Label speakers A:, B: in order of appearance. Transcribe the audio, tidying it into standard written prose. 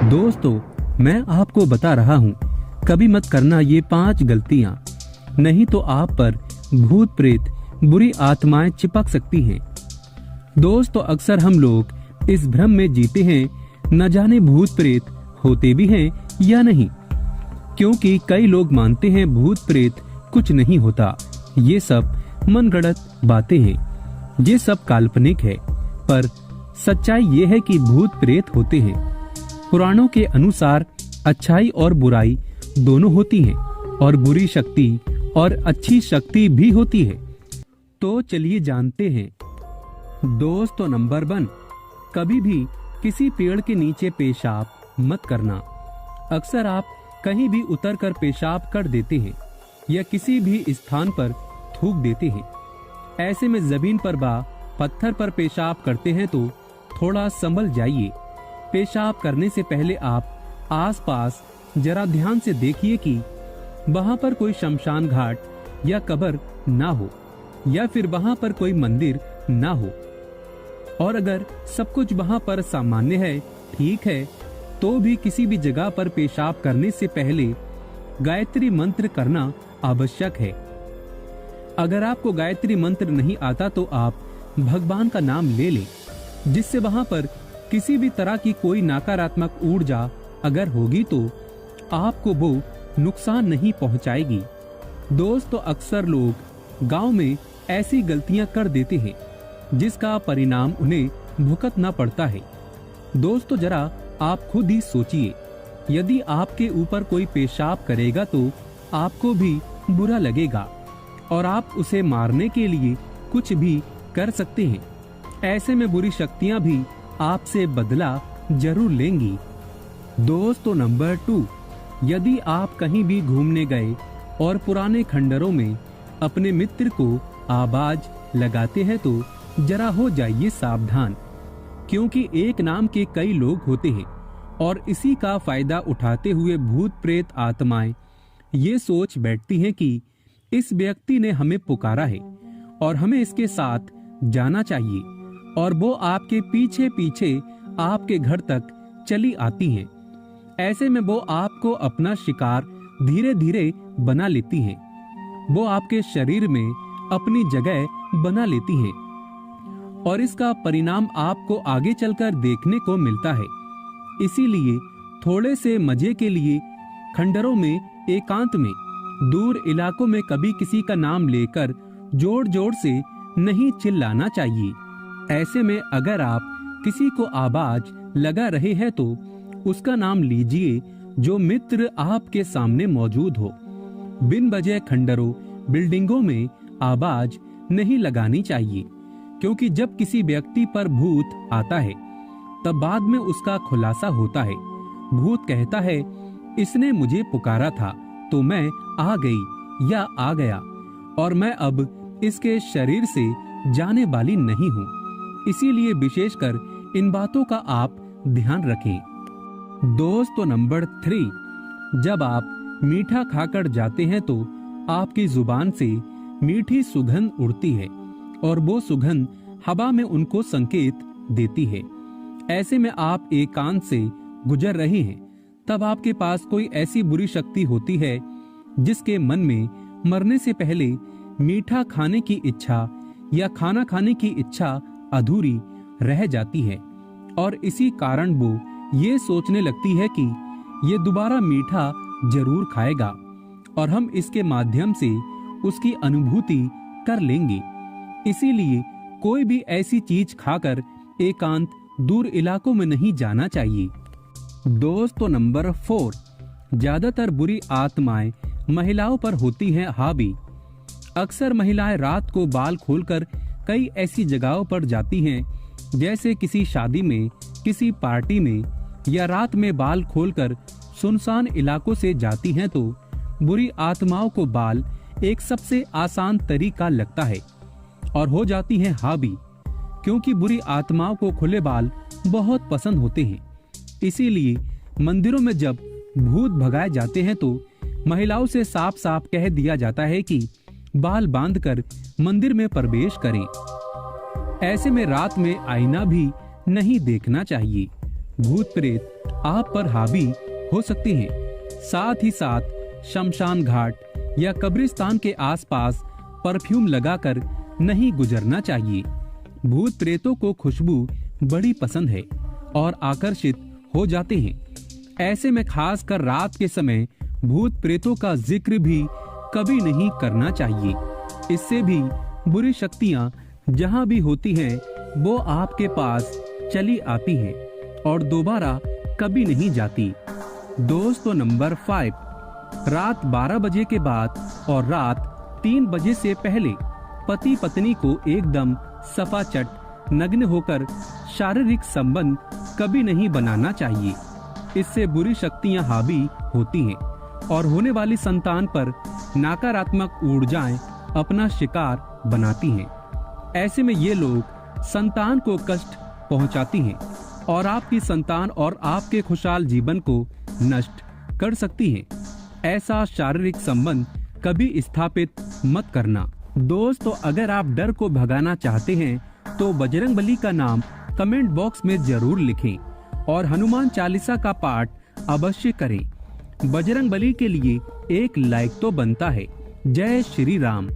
A: दोस्तों, मैं आपको बता रहा हूँ, कभी मत करना ये 5 गलतियाँ, नहीं तो आप पर भूत प्रेत बुरी आत्माएं चिपक सकती हैं। दोस्तों, अक्सर हम लोग इस भ्रम में जीते हैं, न जाने भूत प्रेत होते भी हैं या नहीं, क्योंकि कई लोग मानते हैं भूत प्रेत कुछ नहीं होता, ये सब मनगढ़ंत बातें हैं, ये सब काल्पनिक है। पर सच्चाई ये है कि भूत प्रेत होते हैं। पुराणों के अनुसार अच्छाई और बुराई दोनों होती हैं, और बुरी शक्ति और अच्छी शक्ति भी होती है। तो चलिए जानते हैं। दोस्तों, नंबर 1, कभी भी किसी पेड़ के नीचे पेशाब मत करना। अक्सर आप कहीं भी उतरकर पेशाब कर देते हैं या किसी भी स्थान पर थूक देते हैं। ऐसे में जमीन पर पत्थर पर पेशाब करते हैं तो थोड़ा संभल जाइए। पेशाब करने से पहले आप आसपास जरा ध्यान से देखिए कि वहां पर कोई शमशान घाट या कब्र ना हो, या फिर वहां पर कोई मंदिर ना हो। और अगर सब कुछ वहां पर सामान्य है, ठीक है, तो भी किसी भी जगह पर पेशाब करने से पहले गायत्री मंत्र करना आवश्यक है। अगर आपको गायत्री मंत्र नहीं आता तो आप भगवान का नाम ले लें, जिससे वहां पर किसी भी तरह की कोई नकारात्मक ऊर्जा अगर होगी तो आपको वो नुकसान नहीं पहुंचाएगी। दोस्तों, अक्सर लोग गांव में ऐसी गलतियां कर देते हैं जिसका परिणाम उन्हें भुगतना पड़ता है। दोस्तों, जरा आप खुद ही सोचिए, यदि आपके ऊपर कोई पेशाब करेगा तो आपको भी बुरा लगेगा और आप उसे मारने के लिए कुछ भी कर सकते हैं। ऐसे में बुरी शक्तियां भी आपसे बदला जरूर लेंगी। दोस्तों, नंबर 2, यदि आप कहीं भी घूमने गए और पुराने खंडरों में अपने मित्र को आवाज लगाते हैं तो जरा हो जाइए सावधान, क्योंकि एक नाम के कई लोग होते हैं और इसी का फायदा उठाते हुए भूत प्रेत आत्माएं ये सोच बैठती हैं कि इस व्यक्ति ने हमें पुकारा है और हमें इसके साथ जाना चाहिए, और वो आपके पीछे पीछे आपके घर तक चली आती हैं। ऐसे में वो आपको अपना शिकार धीरे धीरे बना लेती हैं। वो आपके शरीर में अपनी जगह बना लेती हैं और इसका परिणाम आपको आगे चलकर देखने को मिलता है। इसीलिए थोड़े से मजे के लिए खंडरों में, एकांत में, दूर इलाकों में कभी किसी का नाम लेकर जोर जोर से नहीं चिल्लाना चाहिए। ऐसे में अगर आप किसी को आवाज लगा रहे हैं तो उसका नाम लीजिए जो मित्र आपके सामने मौजूद हो। बिन वजह खंडरों, बिल्डिंगों में आवाज नहीं लगानी चाहिए, क्योंकि जब किसी व्यक्ति पर भूत आता है तब बाद में उसका खुलासा होता है। भूत कहता है, इसने मुझे पुकारा था तो मैं आ गई या आ गया, और मैं अब इसके शरीर से जाने वाली नहीं हूँ। इसीलिए विशेषकर इन बातों का आप ध्यान रखें। दोस्तों, नंबर 3, जब आप मीठा खाकर जाते हैं तो आपकी जुबान से मीठी सुगंध उड़ती है और वो सुगंध हवा में उनको संकेत देती है। ऐसे में आप एकांत से गुजर रहे हैं, तब आपके पास कोई ऐसी बुरी शक्ति होती है जिसके मन में मरने से पहले मीठा खाने की इच्छा या खाना खाने की इच्छा अधूरी रह जाती है, और इसी कारण वो ये सोचने लगती है कि ये दोबारा मीठा जरूर खाएगा और हम इसके माध्यम से उसकी अनुभूति कर लेंगे। इसीलिए कोई भी ऐसी चीज खाकर एकांत, दूर इलाकों में नहीं जाना चाहिए। दोस्तों, नंबर 4, ज्यादातर बुरी आत्माएं महिलाओं पर होती हैं हावी। अक्सर महिलाएं रात को बाल खोलकर कई ऐसी जगहों पर जाती हैं, जैसे किसी शादी में, किसी पार्टी में, या रात में बाल खोलकर सुनसान इलाकों से जाती हैं तो बुरी आत्माओं को बाल एक सबसे आसान तरीका लगता है और हो जाती हैं हावी, क्योंकि बुरी आत्माओं को खुले बाल बहुत पसंद होते हैं। इसीलिए मंदिरों में जब भूत भगाए जाते हैं तो महिलाओं से साफ साफ कह दिया जाता है कि बाल बांधकर मंदिर में प्रवेश करें। ऐसे में रात में आईना भी नहीं देखना चाहिए। भूत प्रेत आप पर हावी हो सकती हैं। साथ ही साथ शमशान घाट या कब्रिस्तान के आसपास परफ्यूम लगाकर नहीं गुजरना चाहिए। भूत प्रेतों को खुशबू बड़ी पसंद है और आकर्षित हो जाते हैं। ऐसे में खासकर रात के समय भूत प्रेतों का जिक्र भी कभी नहीं करना चाहिए। इससे भी बुरी शक्तियां जहां भी होती हैं, वो आपके पास चली आती हैं और दोबारा कभी नहीं जाती। दोस्तों नंबर 5, रात 12 बजे के बाद और रात 3 बजे से पहले पति पत्नी को एकदम सफाचट नग्न होकर शारीरिक संबंध कभी नहीं बनाना चाहिए। इससे बुरी शक्तियां हावी होती हैं और होने वाली संतान पर नकारात्मक ऊर्जाएं अपना शिकार बनाती हैं। ऐसे में ये लोग संतान को कष्ट पहुंचाती हैं और आपकी संतान और आपके खुशहाल जीवन को नष्ट कर सकती हैं। ऐसा शारीरिक संबंध कभी स्थापित मत करना। दोस्तों अगर आप डर को भगाना चाहते हैं तो बजरंगबली का नाम कमेंट बॉक्स में जरूर लिखें और हनुमान चालीसा का पाठ अवश्य करें। बजरंगबली के लिए एक लाइक तो बनता है। जय श्री राम।